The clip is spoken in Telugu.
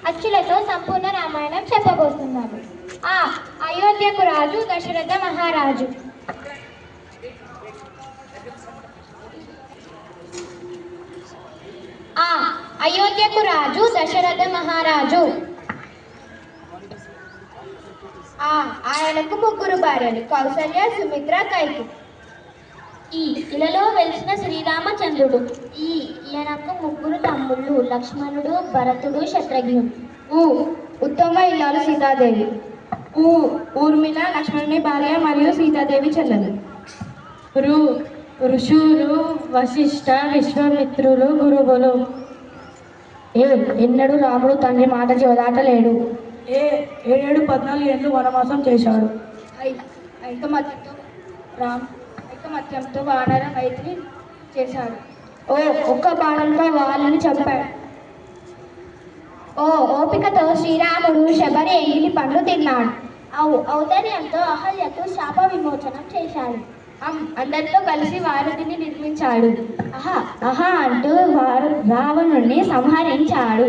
అచ్చులతో సంపూర్ణ రామాయణం చెప్పబోతున్నాను. ఆ అయోధ్యకు రాజు దశరథ మహారాజు. ఆ అయోధ్యకు రాజు దశరథ మహారాజు. ఆయనకు ముగ్గురు భార్యలు, కౌసల్య, సుమిత్ర, కైకేయి. ఇలలో వెలిసిన శ్రీరామచంద్రుడు. ఈయనకు ముగ్గురు తమ్ముళ్ళు, లక్ష్మణుడు, భరతుడు, శత్రుఘ్నుడు. ఉత్తమ ఇల్లాలు సీతాదేవి. ఊర్మిళ లక్ష్మణుని భార్య మరియు సీతాదేవి చెల్లెలు. ఋషులు వశిష్ఠ, విశ్వామిత్రులు, గురువులు. ఎన్నడూ రాముడు తండ్రి మాట చెవదాటలేడు. 14 ఏళ్ళు వనవాసం చేశాడు. ఐకమత్యంతో వానర మైత్రి చేశాడు. ఒక్క బాణంతో వాళ్ళని చంపాడు. ఓపికతో శ్రీరాముడు శబరి ఎంగిలి పండ్లు తిన్నాడు. ఔదర్యంతో అహల్యకు శాప విమోచనం చేశాడు. అందరితో కలిసి వారధిని నిర్మించాడు. అంటూ రావణుణ్ణి సంహరించాడు.